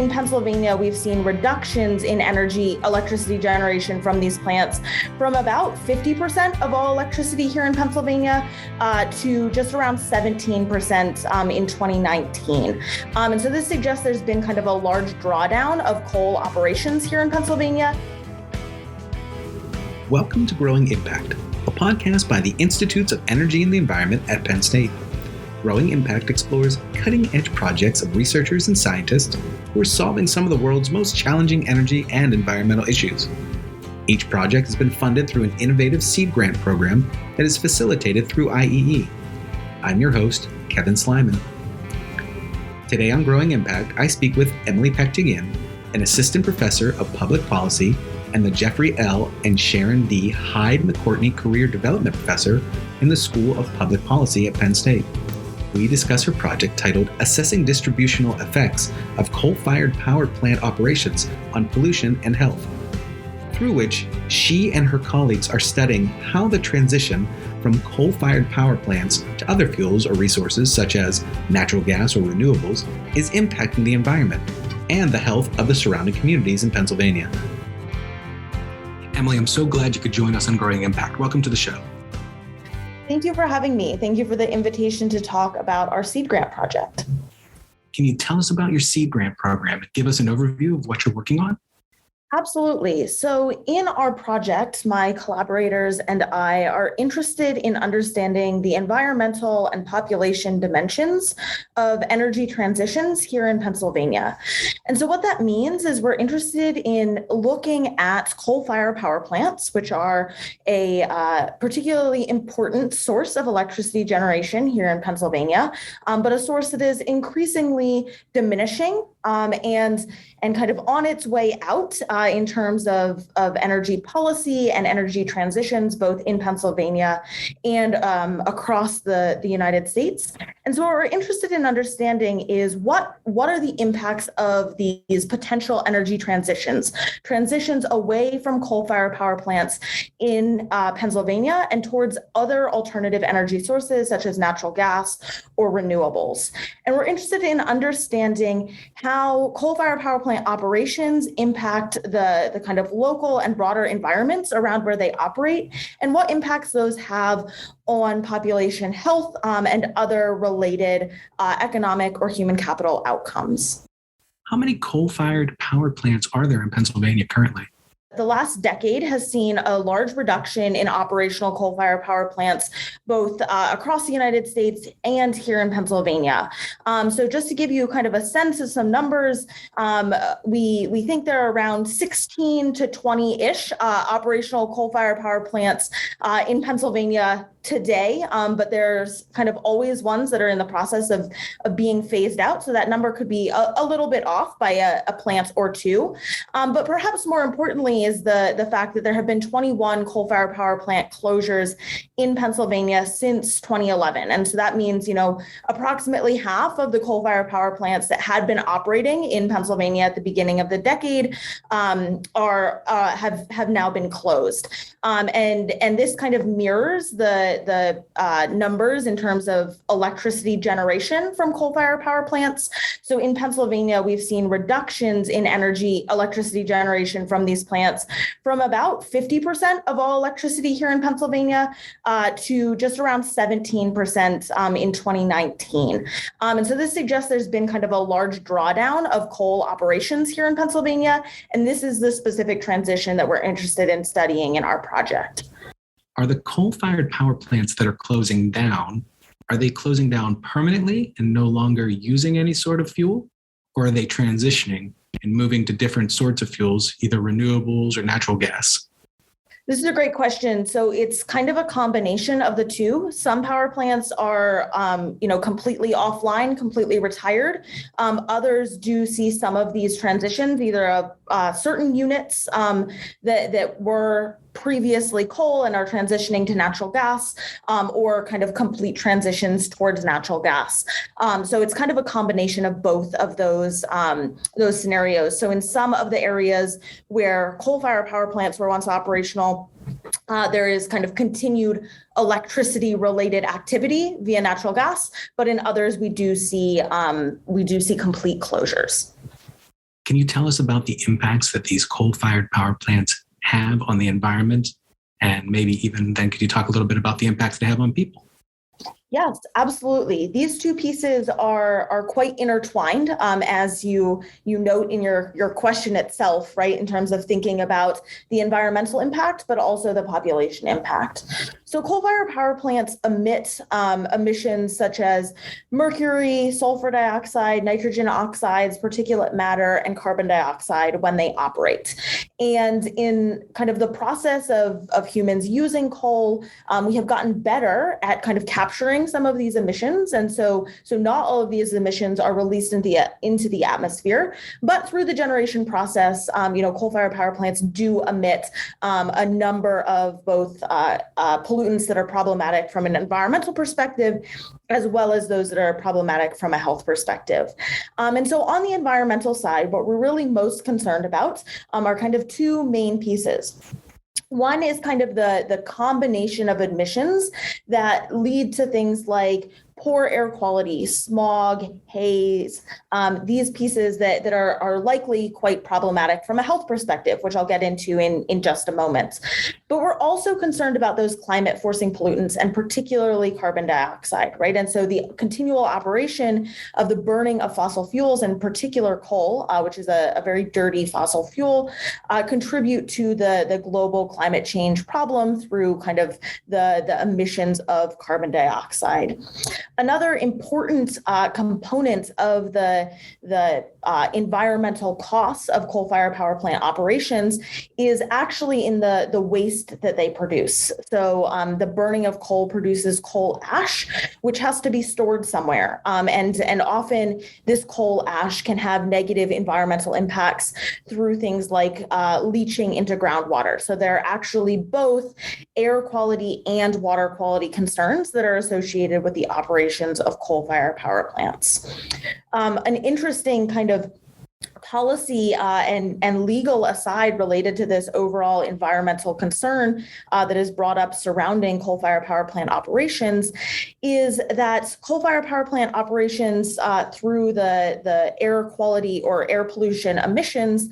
in Pennsylvania, we've seen reductions in electricity generation from these plants from about 50% of all electricity here in Pennsylvania to just around 17% in 2019. And so this suggests there's been kind of a large drawdown of coal operations here in Pennsylvania. Welcome to Growing Impact, a podcast by the Institutes of Energy and the Environment at Penn State. Growing Impact explores cutting-edge projects of researchers and scientists who are solving some of the world's most challenging energy and environmental issues. Each project has been funded through an innovative seed grant program that is facilitated through IEE. I'm your host, Kevin Slyman. Today on Growing Impact, I speak with Emily Pakhtigian, an assistant professor of public policy and the Jeffrey L. and Sharon D. Hyde-McCourtney Career Development Professor in the School of Public Policy at Penn State. We discuss her project titled Assessing Distributional Effects of Coal-Fired Power Plant Operations on Pollution and Health, through which she and her colleagues are studying how the transition from coal-fired power plants to other fuels or resources such as natural gas or renewables is impacting the environment and the health of the surrounding communities in Pennsylvania. Emily, I'm so glad you could join us on Growing Impact. Welcome to the show. Thank you for having me. Thank you for the invitation to talk about our seed grant project. Can you tell us about your seed grant program and give us an overview of what you're working on? Absolutely. So in our project, my collaborators and I are interested in understanding the environmental and population dimensions of energy transitions here in Pennsylvania. And so what that means is we're interested in looking at coal-fired power plants, which are a particularly important source of electricity generation here in Pennsylvania, but a source that is increasingly diminishing and kind of on its way out in terms of energy policy and energy transitions, both in Pennsylvania and across the United States. And so what we're interested in understanding is what are the impacts of these potential energy transitions away from coal-fired power plants in Pennsylvania and towards other alternative energy sources such as natural gas or renewables. And we're interested in understanding how coal-fired power plant operations impact the kind of local and broader environments around where they operate, and what impacts those have on population health and other related economic or human capital outcomes. How many coal-fired power plants are there in Pennsylvania currently? The last decade has seen a large reduction in operational coal-fired power plants, both across the United States and here in Pennsylvania. So just to give you kind of a sense of some numbers, we think there are around 16 to 20-ish operational coal-fired power plants in Pennsylvania today, but there's kind of always ones that are in the process of being phased out. So that number could be a little bit off by a plant or two. But perhaps more importantly is the fact that there have been 21 coal-fired power plant closures in Pennsylvania since 2011. And so that means, approximately half of the coal-fired power plants that had been operating in Pennsylvania at the beginning of the decade have now been closed. And this kind of mirrors the numbers in terms of electricity generation from coal-fired power plants. So in Pennsylvania, we've seen reductions in electricity generation from these plants from about 50% of all electricity here in Pennsylvania to just around 17% in 2019. And so this suggests there's been kind of a large drawdown of coal operations here in Pennsylvania. And this is the specific transition that we're interested in studying in our project. Are the coal-fired power plants that are closing down, are they closing down permanently and no longer using any sort of fuel? Or are they transitioning and moving to different sorts of fuels, either renewables or natural gas? This is a great question. So it's kind of a combination of the two. Some power plants are, completely offline, completely retired. Others do see some of these transitions, either of certain units that were previously coal and are transitioning to natural gas, or kind of complete transitions towards natural gas. So it's kind of a combination of both of those scenarios. So in some of the areas where coal-fired power plants were once operational, there is kind of continued electricity-related activity via natural gas, but in others we do see complete closures. Can you tell us about the impacts that these coal-fired power plants have on the environment? And maybe even then, could you talk a little bit about the impacts they have on people? Yes, absolutely. These two pieces are quite intertwined, as you note in your question itself, right? In terms of thinking about the environmental impact, but also the population impact. So coal-fired power plants emit emissions such as mercury, sulfur dioxide, nitrogen oxides, particulate matter, and carbon dioxide when they operate. And in kind of the process of humans using coal, we have gotten better at kind of capturing some of these emissions. And so not all of these emissions are released into the atmosphere, but through the generation process, coal-fired power plants do emit a number of both pollutants that are problematic from an environmental perspective, as well as those that are problematic from a health perspective. And so on the environmental side, what we're really most concerned about are kind of two main pieces. One is kind of the combination of emissions that lead to things like poor air quality, smog, haze, these pieces that are likely quite problematic from a health perspective, which I'll get into in just a moment. But we're also concerned about those climate forcing pollutants, and particularly carbon dioxide, right? And so the continual operation of the burning of fossil fuels, in particular coal, which is a very dirty fossil fuel, contribute to the global climate change problem through kind of the emissions of carbon dioxide. Another important component of the environmental costs of coal-fired power plant operations is actually in the waste that they produce. So the burning of coal produces coal ash, which has to be stored somewhere. And often this coal ash can have negative environmental impacts through things like leaching into groundwater. So there are actually both air quality and water quality concerns that are associated with the operations of coal-fired power plants. An interesting kind of policy and legal aside related to this overall environmental concern that is brought up surrounding coal-fired power plant operations is that coal-fired power plant operations through the air quality or air pollution emissions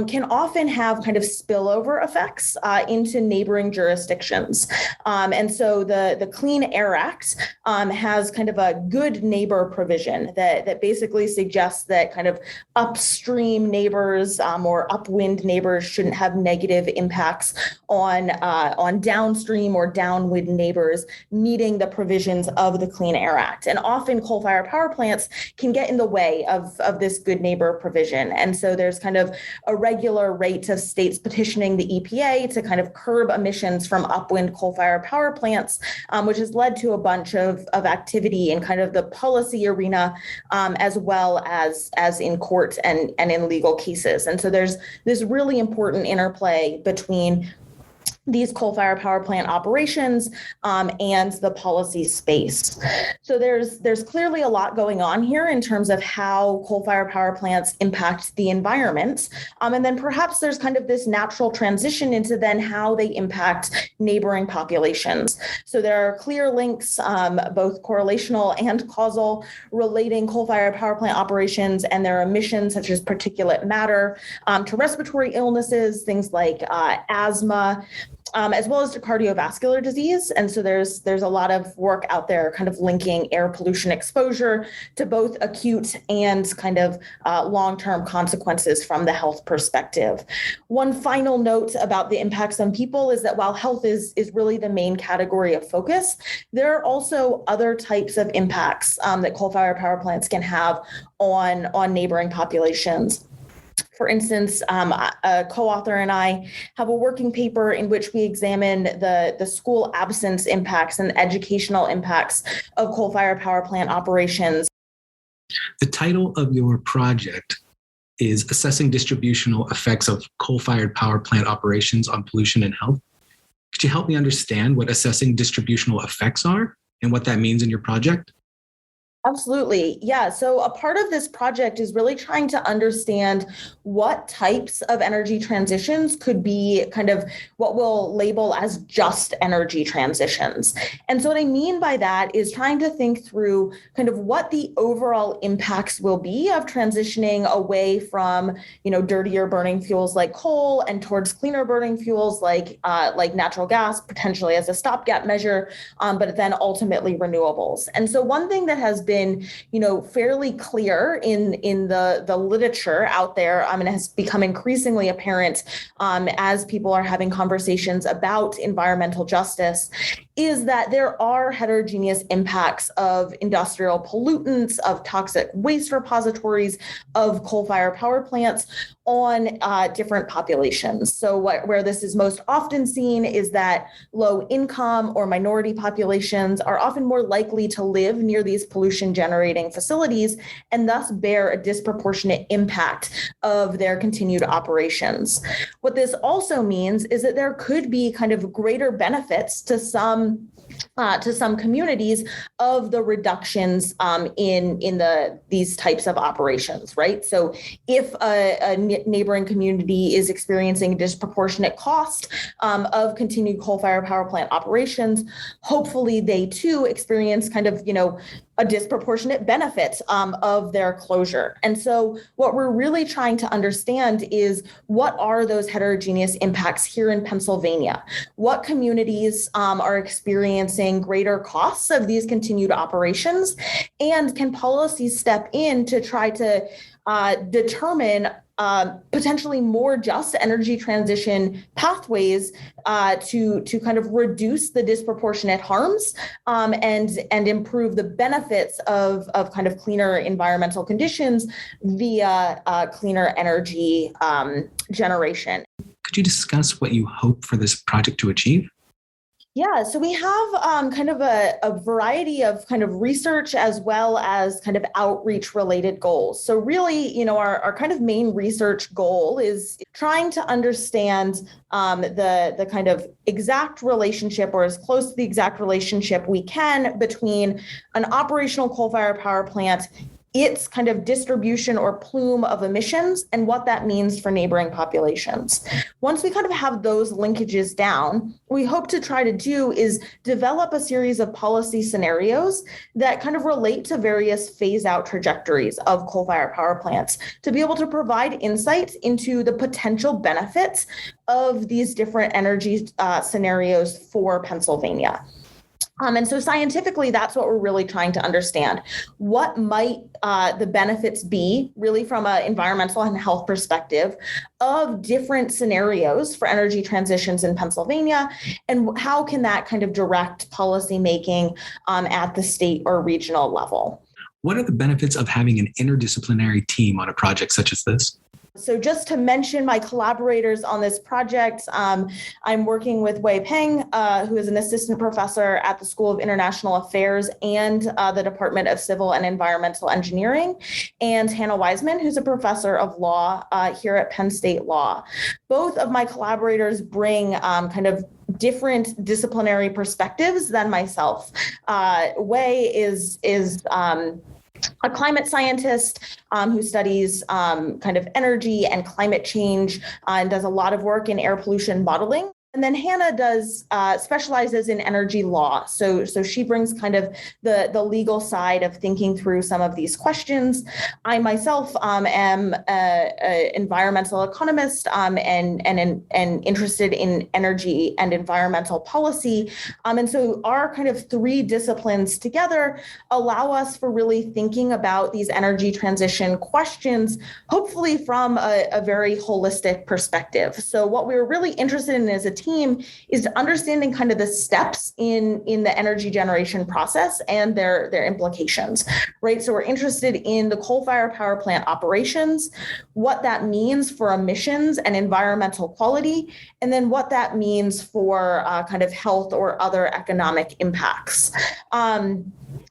can often have kind of spillover effects into neighboring jurisdictions. And so the Clean Air Act has kind of a good neighbor provision that basically suggests that kind of upstream neighbors or upwind neighbors shouldn't have negative impacts on downstream or downwind neighbors meeting the provisions of the Clean Air Act. And often coal-fired power plants can get in the way of this good neighbor provision. And so there's kind of a regular rate of states petitioning the EPA to kind of curb emissions from upwind coal-fired power plants, which has led to a bunch of activity in kind of the policy arena, as well as in court and in legal cases. And so there's this really important interplay between these coal-fired power plant operations and the policy space. So there's clearly a lot going on here in terms of how coal-fired power plants impact the environment. And then perhaps there's kind of this natural transition into then how they impact neighboring populations. So there are clear links, both correlational and causal, relating coal-fired power plant operations and their emissions, such as particulate matter, to respiratory illnesses, things like asthma, as well as to cardiovascular disease. And so there's a lot of work out there kind of linking air pollution exposure to both acute and kind of long-term consequences from the health perspective. One final note about the impacts on people is that while health is really the main category of focus, there are also other types of impacts that coal-fired power plants can have on neighboring populations. For instance, a co-author and I have a working paper in which we examine the school absence impacts and educational impacts of coal-fired power plant operations. The title of your project is Assessing Distributional Effects of Coal-Fired Power Plant Operations on Pollution and Health. Could you help me understand what assessing distributional effects are and what that means in your project? Absolutely. Yeah. So a part of this project is really trying to understand what types of energy transitions could be kind of what we'll label as just energy transitions. And so what I mean by that is trying to think through kind of what the overall impacts will be of transitioning away from, dirtier burning fuels like coal and towards cleaner burning fuels like natural gas, potentially as a stopgap measure, but then ultimately renewables. And so one thing that has been fairly clear in the literature out there, and has become increasingly apparent as people are having conversations about environmental justice, is that there are heterogeneous impacts of industrial pollutants, of toxic waste repositories, of coal-fired power plants on different populations. So where this is most often seen is that low income or minority populations are often more likely to live near these pollution generating facilities and thus bear a disproportionate impact of their continued operations. What this also means is that there could be kind of greater benefits to some communities of the reductions in these types of operations, right? So if a neighboring community is experiencing disproportionate cost of continued coal-fired power plant operations, hopefully they too experience kind of, a disproportionate benefit of their closure. And so what we're really trying to understand is what are those heterogeneous impacts here in Pennsylvania? What communities are experiencing greater costs of these continued operations? And can policies step in to try to determine potentially more just energy transition pathways to kind of reduce the disproportionate harms and improve the benefits of kind of cleaner environmental conditions via cleaner energy generation. Could you discuss what you hope for this project to achieve? Yeah, so we have kind of a variety of kind of research as well as kind of outreach related goals. So really, our kind of main research goal is trying to understand the kind of exact relationship, or as close to the exact relationship we can, between an operational coal-fired power plant, its kind of distribution or plume of emissions, and what that means for neighboring populations. Once we kind of have those linkages down, we hope to try to do is develop a series of policy scenarios that kind of relate to various phase-out trajectories of coal-fired power plants to be able to provide insight into the potential benefits of these different energy scenarios for Pennsylvania. And so scientifically, that's what we're really trying to understand. What might the benefits be, really from an environmental and health perspective, of different scenarios for energy transitions in Pennsylvania, and how can that kind of direct policy making at the state or regional level? What are the benefits of having an interdisciplinary team on a project such as this? So just to mention my collaborators on this project, I'm working with Wei Peng, who is an assistant professor at the School of International Affairs and the Department of Civil and Environmental Engineering, and Hannah Wiseman, who's a professor of law here at Penn State Law. Both of my collaborators bring kind of different disciplinary perspectives than myself. Wei is a climate scientist who studies kind of energy and climate change and does a lot of work in air pollution modeling. And then Hannah specializes in energy law. So she brings kind of the legal side of thinking through some of these questions. I myself am an environmental economist and interested in energy and environmental policy. And so our kind of three disciplines together allow us for really thinking about these energy transition questions, hopefully from a very holistic perspective. So what we're really interested in as a team is understanding kind of the steps in the energy generation process and their implications, right? So we're interested in the coal-fired power plant operations, what that means for emissions and environmental quality, and then what that means for kind of health or other economic impacts.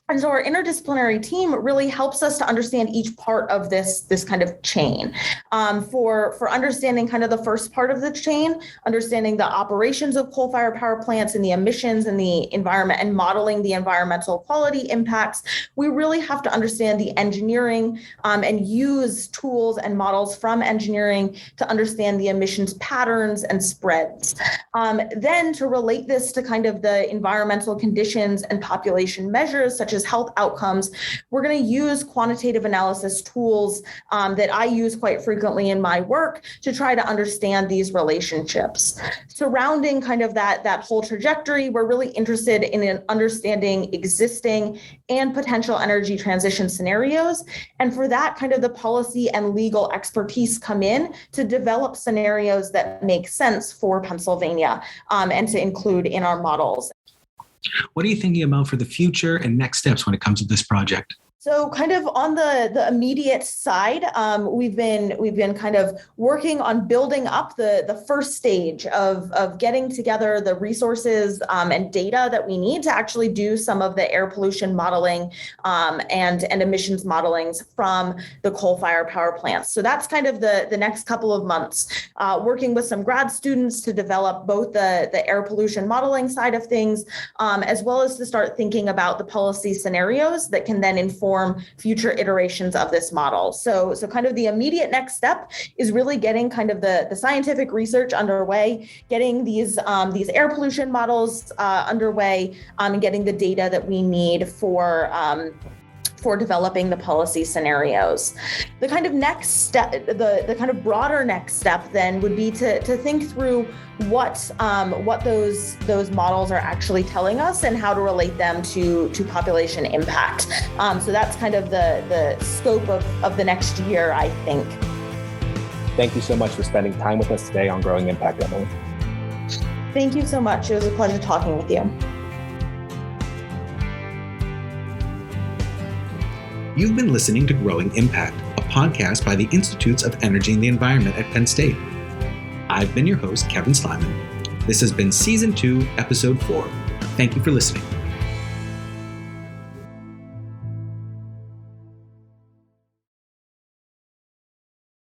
And so our interdisciplinary team really helps us to understand each part of this kind of chain. For understanding kind of the first part of the chain, understanding the operations of coal-fired power plants and the emissions and the environment and modeling the environmental quality impacts, we really have to understand the engineering and use tools and models from engineering to understand the emissions patterns and spreads. Then to relate this to kind of the environmental conditions and population measures such as health outcomes, we're going to use quantitative analysis tools that I use quite frequently in my work to try to understand these relationships. Surrounding kind of that whole trajectory, we're really interested in understanding existing and potential energy transition scenarios. And for that, kind of the policy and legal expertise come in to develop scenarios that make sense for Pennsylvania and to include in our models. What are you thinking about for the future and next steps when it comes to this project? So kind of on the immediate side, we've been kind of working on building up the first stage of getting together the resources and data that we need to actually do some of the air pollution modeling and emissions modelings from the coal-fired power plants. So that's kind of the next couple of months, working with some grad students to develop both the air pollution modeling side of things, as well as to start thinking about the policy scenarios that can then inform future iterations of this model. So kind of the immediate next step is really getting kind of the scientific research underway, getting these air pollution models underway, and getting the data that we need for developing the policy scenarios. The kind of next step, the kind of broader next step then would be to think through what those models are actually telling us and how to relate them to population impact. So that's kind of the scope of the next year, I think. Thank you so much for spending time with us today on Growing Impact, Emily. Thank you so much. It was a pleasure talking with you. You've been listening to Growing Impact, a podcast by the Institutes of Energy and the Environment at Penn State. I've been your host, Kevin Slyman. This has been Season 2, Episode 4. Thank you for listening.